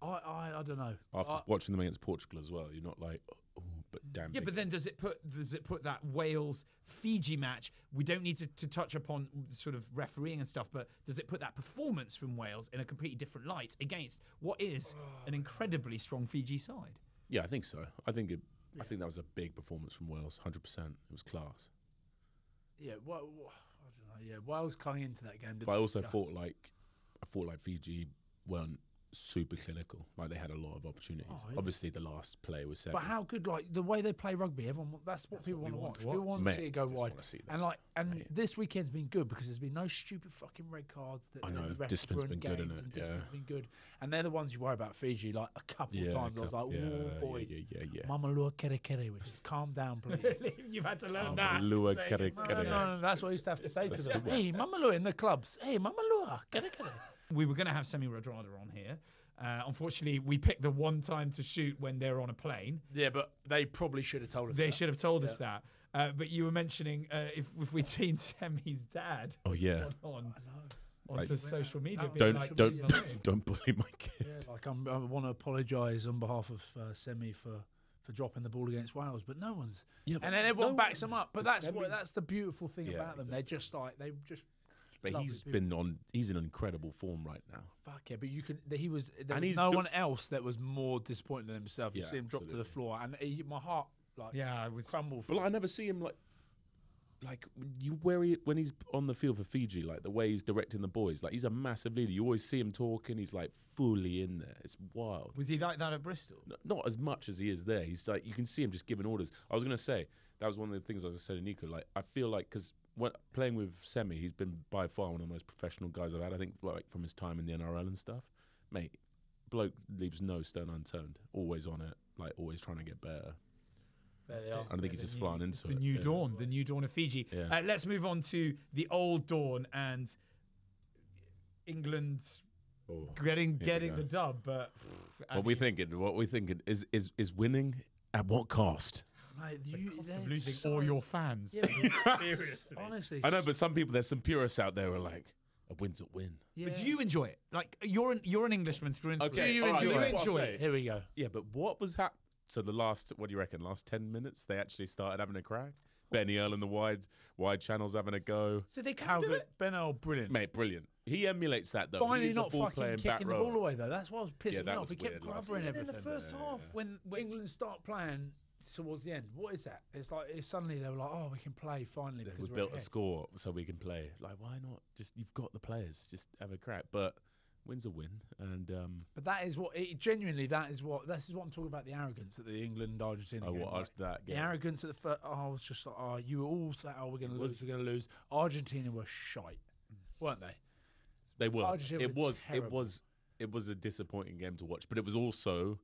I don't know. After watching them against Portugal as well, you're not like, oh, but damn. Yeah, big. but then does it put that Wales Fiji match? We don't need to touch upon sort of refereeing and stuff, but does it put that performance from Wales in a completely different light against what is an incredibly strong Fiji side? Yeah, I think so. I think that was a big performance from Wales. 100%. It was class. Yeah, well, I don't know. Yeah, Wales clung into that game. But I also thought like Fiji weren't super clinical. Like they had a lot of opportunities. Oh, yeah. Obviously, the last play was set. But how good, like the way they play rugby, everyone. That's what people want to watch. People want to Mate, see it go just wide. wanna see that. And this weekend's been good because there's been no stupid fucking red cards. That I know, the refs discipline's run been good, games innit? and Yeah. discipline's been good, and they're the ones you worry about. Fiji, like a couple of times, I was like, "Whoa, boys, yeah. Mama Lua Kere Kere," which is calm down, please. You've had to learn that. Lua Say Kere it. Kere. No, that's what I used to have to say to them. Hey, Mama Lua in the clubs. Hey, Mama Lua Kere Kere. We were going to have Semi Radradra on here. Unfortunately, we picked the one time to shoot when they're on a plane. Yeah, but they probably should have told us. They that. should have told us that. But you were mentioning if we'd seen Semi's dad Oh yeah. onto Like- social media. That being would like, Don't bully my kid. Yeah, like I want to apologise on behalf of Semi for dropping the ball against Wales, but no one's. Yeah, And then everyone backs them up. But the that's Semi's- that's the beautiful thing Yeah, about them. They're just like they just. But lovely he's people. he's in incredible form right now. Fuck yeah, but you can. He was. There And was he's no do- one else that was more disappointed than himself. You Yeah, see him drop to the absolutely. floor, and my heart like Yeah, I was. crumbled. But like, I never see him when he's on the field for Fiji, like the way he's directing the boys, like he's a massive leader. You always see him talking. He's like fully in there. It's wild. Was he like that at Bristol? Not as much as he is there. He's like, you can see him just giving orders. I was gonna say that was one of the things I was saying to Niko. Like I feel like because when playing with Semi, he's been by far one of the most professional guys I've had. I think like from his time in the NRL and stuff, mate. Bloke leaves no stone unturned. Always on it. Like always trying to get better. There they are. I think he's just flying into The it. new yeah. dawn, the new dawn of Fiji. Yeah. Let's move on to the old dawn and England Oh, getting here we go. the dub. But What we thinking is winning at what cost? Mate, cost they're of losing so- all your fans. Yeah, but Seriously. honestly, I know, but some people, there's some purists out there who are like, a win's a win. yeah. But do you enjoy it? Like you're an Englishman through and through. Okay, Do you all right, enjoy this it? is what I'll Enjoy say. it. Here we go. Yeah, but what was happening? So the last, what do you reckon, last 10 minutes, they actually started having a crack? Benny Earl and the wide channels having a go. So they How can do good? it. Ben Earl, brilliant. Mate, brilliant. He emulates that, though. Finally, He's not a ball fucking playing back kicking the row. ball away though. That's what was Yeah, pissing me that off. was He kept weird last covering week. In the everything. first half, when England start playing towards the end, what is that? It's like suddenly they were like, "Oh, we can play finally." Because We we're built a ahead. score so we can play. Like, why not? Just, you've got the players. Just have a crack. But Win's a win, and But that is what this is what I'm talking about, the arrogance at the England Argentina game. that The game. arrogance at the first. I was just like, you were all saying, we're going to lose, we're going to lose. Argentina were shite, weren't they? They were. Argentina It was terrible. was a disappointing game to watch, but it was also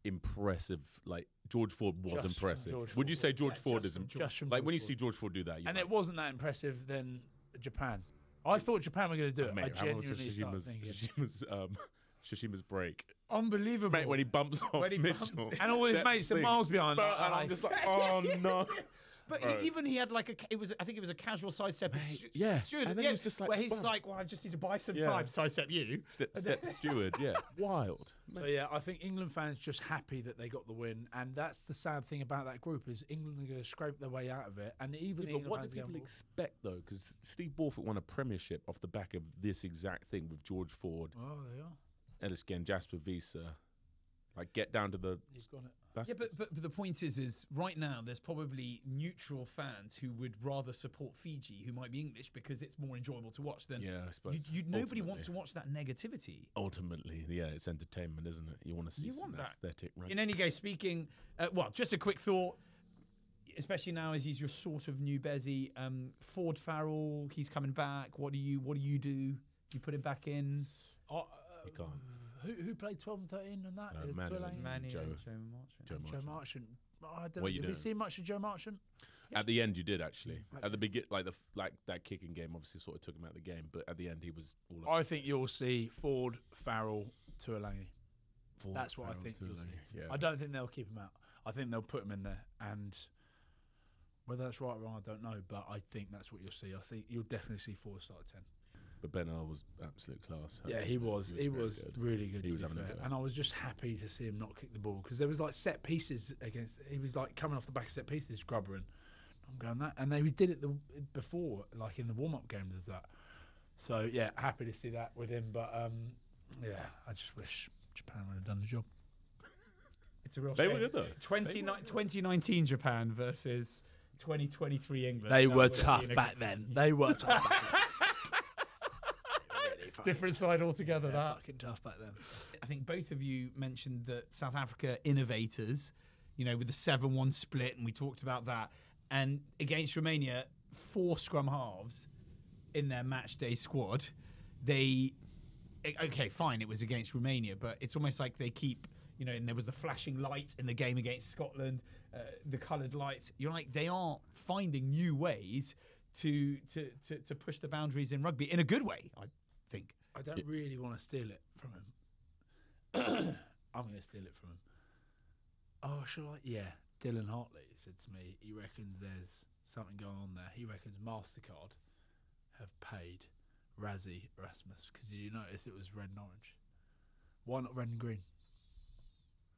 impressive. Like George Ford was Just from impressive. George Would you Ford. say George Yeah, Ford just is from- just from like when you George see George Ford do that? And it wasn't that impressive than Japan. I thought Japan were going to do it. Mate, I how was genuinely started thinking. Shishima's break? Unbelievable. Mate, when he bumps off Mitchell, and all his mates are miles behind. Bro, and I'm just like, oh no. But Bro. even he had like I think it was a casual sidestep. yeah. Steward, And then he was just like, where he's bam. like, well, I just need to buy some Yeah. time, sidestep you. Step steward, yeah, wild. So yeah, I think England fans just happy that they got the win, and that's the sad thing about that group is England are going to scrape their way out of it, and even the But England what do fans people gamble. expect though? Because Steve Borthwick won a premiership off the back of this exact thing with George Ford, Oh, they are. Ellis Gen, Jasper Visa. Like get down to the. He's got it. That's, Yeah, but the point is right now there's probably neutral fans who would rather support Fiji, who might be English, because it's more enjoyable to watch than. yeah, I suppose. Nobody wants to watch that negativity. Ultimately, yeah, it's entertainment, isn't it? You want to see You some want that. aesthetic, right? In any case, speaking, well, just a quick thought, especially now as he's your sort of new Bezzy. Ford Farrell, he's coming back. What do you do? You put him back in? You can't. Who played 12 and 13 and that? It was Manny Tuilagi and Manny Joe. and Joe Marchant. Joe Marchant. I don't know. What you Did we doing? see much of Joe Marchant? At the end, you did actually. At At the begin, like that kicking game, obviously sort of took him out of the game. But at the end, he was all. Up. I think you'll see Ford, Farrell, Tuilagi. Ford, That's what I Farrell, think you'll Tuilagi, see. Yeah. I don't think they'll keep him out. I think they'll put him in there, and whether that's right or wrong, I don't know. But I think that's what you'll see. I think you'll definitely see Ford start at 10. But Ben Earl was absolute class. Yeah, he was. He very was good. really good. He to was be having a fair. go. And I was just happy to see him not kick the ball because there was like set pieces against. He was like coming off the back of set pieces, grubbering. I'm going that, and they did it before, like in the warm up games as that. So yeah, happy to see that with him. But yeah, I just wish Japan would have done the job. It's a real They shame. were good though. 2019 Japan versus 2023 England. They That were would have tough been a back then. They were tough back then. Really fucking- different side altogether. yeah, That fucking tough back then. I think both of you mentioned that South Africa innovators, with the 7-1 split, and we talked about that. And against Romania, 4 scrum halves in their match day squad. Okay, fine, it was against Romania, but it's almost like they keep, and there was the flashing light in the game against Scotland, the coloured lights. You're like, they are finding new ways to push the boundaries in rugby in a good way, I think. I don't really want to steal it from him. I'm going to steal it from him. Oh, shall I? Yeah. Dylan Hartley said to me, he reckons there's something going on there. He reckons MasterCard have paid Razzie Erasmus because did you notice it was red and orange? Why not red and green?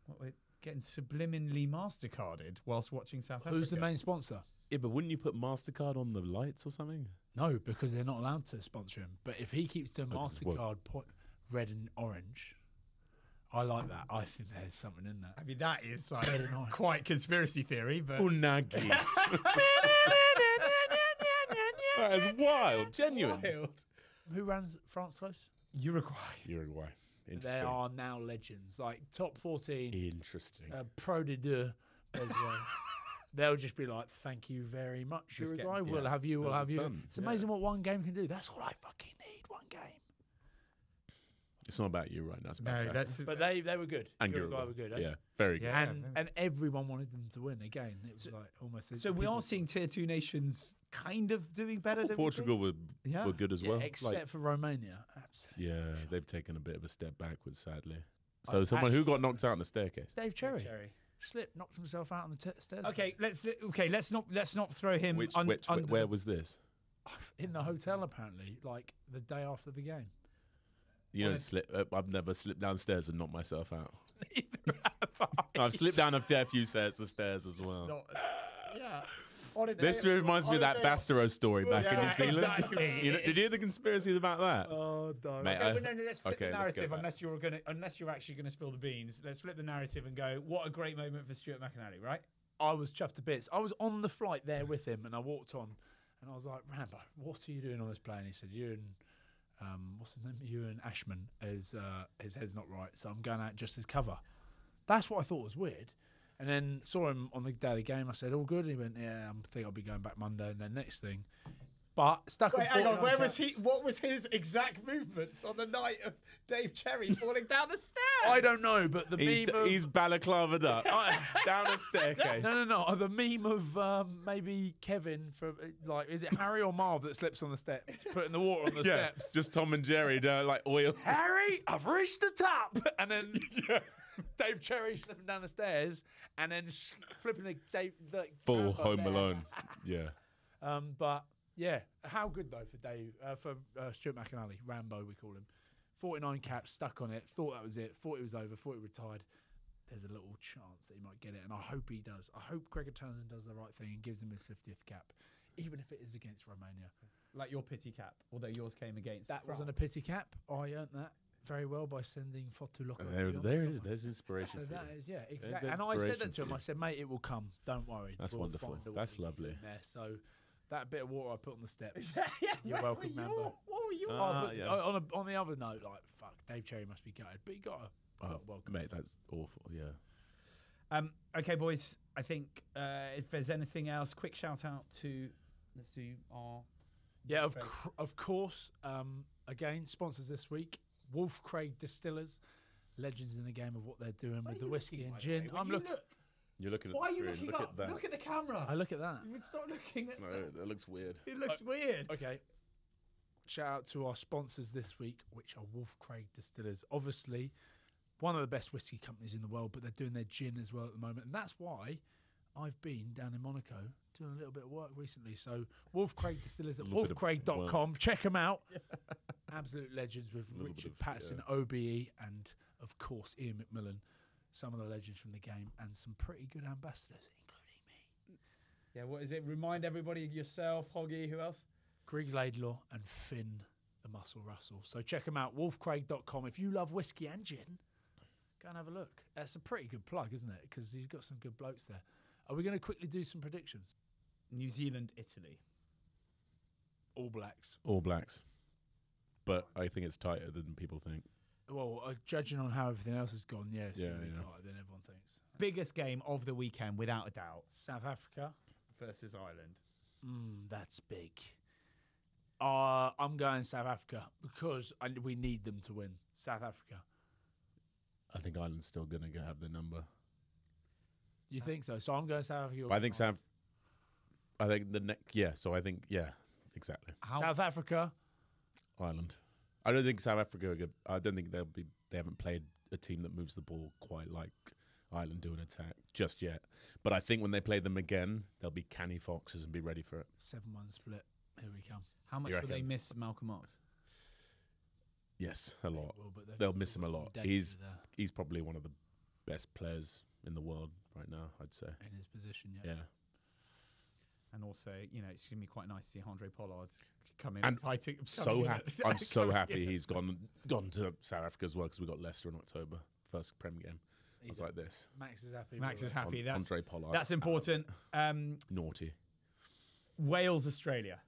What, we're getting subliminally MasterCarded whilst watching South Africa. Who's the main sponsor? Yeah, but wouldn't you put MasterCard on the lights or something? No, because they're not allowed to sponsor him. But if he keeps doing Oh, 'cause it's woke. MasterCard red and orange, I like that. I think there's something in that. I mean, that is like Red and orange. quite conspiracy theory, but Unagi. That is wild, genuine. wild. Who runs France Close? Uruguay. Uruguay. They Interesting. are now legends. Like top 14, Interesting. Pro de Deux. They'll just be like, thank you very much, Just get- Uruguay. We'll yeah. have you. We'll Well have you. done. It's amazing what one game can do. That's all I fucking need. One game. It's not about you right now. It's No, about South. that's But they were good. and Uruguay were good. Eh? Yeah, very good. Yeah. And everyone wanted them to win again. It was like almost. so we are seeing tier 2 nations kind of doing better than Portugal were Yeah. good as well. except Like, for Romania. Absolutely. yeah, they've taken a bit of a step backwards, sadly. Oh, So someone who got knocked out on the staircase. Dave Cherry slipped, knocked himself out on the stairs. Okay, let's not throw him Where was this? In the hotel, apparently, like the day after the game. You don't Honest- slip. I've never slipped downstairs and knocked myself out. Neither have I. I've slipped down a fair few sets of stairs as well. Yeah. This reminds me of that Bastero story back in New Zealand. Exactly. Did you hear the conspiracies about that? Oh, no. Mate, Okay, no, let's flip okay, the let's go narrative. back. Unless you're actually gonna spill the beans, let's flip the narrative and go. What a great moment for Stuart McInally, right? I was chuffed to bits. I was on the flight there with him, and I walked on, and I was like, Rambo, what are you doing on this plane? He said, you and what's his name? Ewan Ashman, his head's not right, so I'm going out just as cover. That's what I thought was weird. And then saw him on the day of the game. I said, all good? And he went, yeah, I think I'll be going back Monday. And then next thing, but stuck on. Hang on, where was he? What was his exact movements on the night of Dave Cherry falling down the stairs? I don't know, but the meme of... He's balaclavaed up down a staircase. No. The meme of maybe Kevin from, like, is it Harry or Marv that slips on the steps, putting the water on the steps? Just Tom and Jerry, like oil. Harry, I've reached the top. And then Dave Cherry slipping down the stairs and then flipping the full Home Alone. Yeah. But... yeah, how good though for Dave, for Stuart McAnally, Rambo we call him. 49 caps, stuck on it, thought that was it, thought it was over, thought he retired. There's a little chance that he might get it, and I hope he does. I hope Gregor Townsend does the right thing and gives him his 50th cap, even if it is against Romania. Like your pity cap, although yours came against That France. wasn't a pity cap. I earned that very well by sending Fotu Loko. There's inspiration. So for that you. is, yeah, exactly. There's And I said that inspiration to him. for I you. said, mate, it will come. Don't worry. That's We'll wonderful. find a way That's to keep lovely. it in there. So that bit of water I put on the steps. Yeah, You're where welcome, were member. What were you But yes. on the other note, like, fuck, Dave Cherry must be gutted, but he got a welcome. Mate, that's awful. Yeah. Okay, boys. I think if there's anything else, quick shout out to let's do our Of course. Again, sponsors this week: Wolf Craig Distillers, legends in the game of what they're doing with the whiskey and gin. You're looking at Why are the you screen. looking Look up? at that. Look at the camera. I look at that. You would start looking at. No, that looks weird. It looks weird. Okay. Shout out to our sponsors this week, which are Wolf Craig Distillers. Obviously, one of the best whiskey companies in the world, but they're doing their gin as well at the moment. And that's why I've been down in Monaco doing a little bit of work recently. So Wolf Craig Distillers at wolfcraig.com. Check them out. Absolute legends with Richard Patterson, OBE, and, of course, Ian McMillan. Some of the legends from the game and some pretty good ambassadors, including me. Yeah, what is it? Remind everybody, yourself, Hoggy, who else? Greg Laidlaw and Finn the Muscle Russell. So check them out, wolfcraig.com. If you love whiskey and gin, go and have a look. That's a pretty good plug, isn't it? Because you've got some good blokes there. Are we going to quickly do some predictions? New Zealand, Italy. All Blacks. All Blacks. But I think it's tighter than people think. Well, judging on how everything else has gone, yes, Yeah, tighter yeah. than everyone thinks. Biggest game of the weekend, without a doubt. South Africa. Versus Ireland. That's big. I'm going South Africa because we need them to win. South Africa. I think Ireland's still going to have the number. You think so? So I'm going South Africa. But I think the next. Yeah, so I think, yeah, exactly. South Africa. Ireland. I don't think South Africa are good. I don't think they haven't played a team that moves the ball quite like Ireland do an attack just yet. But I think when they play them again, they'll be canny foxes and be ready for it. 7-1 split. Here we come. How much will they miss Malcolm Ox? Yes, a lot. But They'll miss him a lot. He's He's probably one of the best players in the world right now, I'd say. in his position, Yeah. And also, you know, it's going to be quite nice to see Andre Pollard come in. And so happy. I'm so happy he's gone to South Africa as well because we got Leicester in October, first Prem game. I was like this. Max is happy. Max is happy. Andre Pollard. That's important. Naughty. Wales, Australia.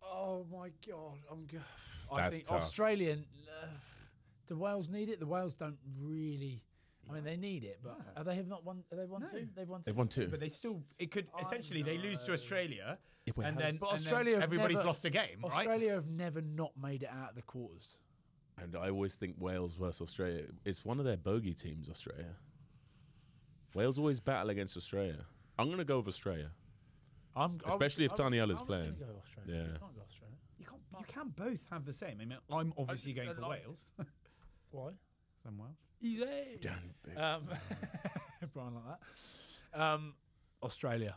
Oh my God! I That's think tough. Australian. Do Wales need it? The Wales don't really. I mean, they need it, but they have not won. Have they won two? They've won two. They've won two. But they still. It could essentially they lose to Australia, But Australia have everybody's never- lost a game, right? Australia have never not made it out of the quarters. And I always think Wales versus Australia. It's one of their bogey teams, Australia. Wales always battle against Australia. I'm going to go with Australia. Especially if Taniela's playing. Go Australia. Yeah. You can't go Australia. You can both have the same. I mean, I'm obviously just going for don't like Wales. Why? Some Welsh. Easy. Dan Big. Brian like that. Australia.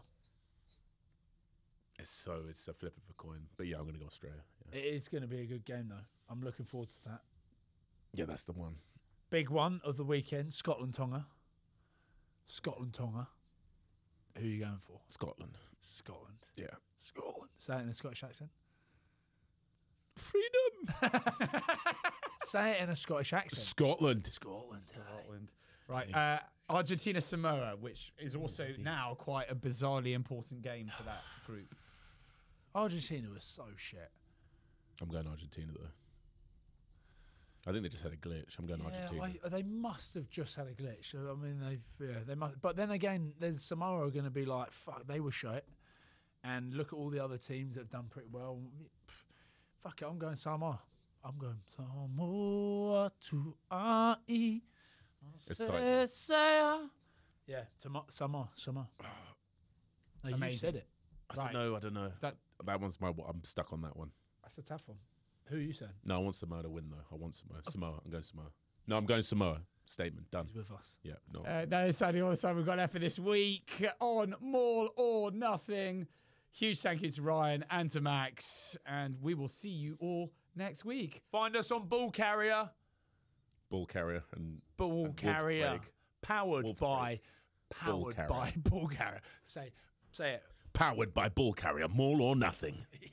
It's a flip of a coin. But yeah, I'm going to go Australia. Yeah. It is going to be a good game, though. I'm looking forward to that. Yeah, that's the one. Big one of the weekend, Scotland-Tonga. Scotland-Tonga. Who are you going for? Scotland. Scotland. Yeah. Scotland. Say it in a Scottish accent. Freedom. Say it in a Scottish accent. Scotland. Scotland. Right. Argentina, Samoa, which is also now quite a bizarrely important game for that group. Argentina was so shit. I'm going Argentina though. I think they just had a glitch. I'm going Argentina. They must have just had a glitch. I mean, they must. But then again, there's Samoa are going to be like, fuck, they were shite. And look at all the other teams that have done pretty well. Fuck it, I'm going Samoa. I'm going Samoa to RE. It's tight. Yeah, Samoa. No, you Amazing. said it. I don't know. That one's I'm stuck on that one. That's a tough one. Who are you saying? No, I want Samoa to win though. I want Samoa. Samoa. I'm going Samoa. No, I'm going Samoa. Statement done. He's with us. Yeah. No. That is sadly all the time we've got left for this week on MAUL or Nothing. Huge thank you to Ryan and to Max, and we will see you all next week. Find us on Ball Carrier. Ball carrier and Ball and Carrier. Wolf Craig. Powered Wolf by Ball Carrier. Ball Carrier. Say it. Powered by Ball Carrier. MAUL or Nothing. Yeah.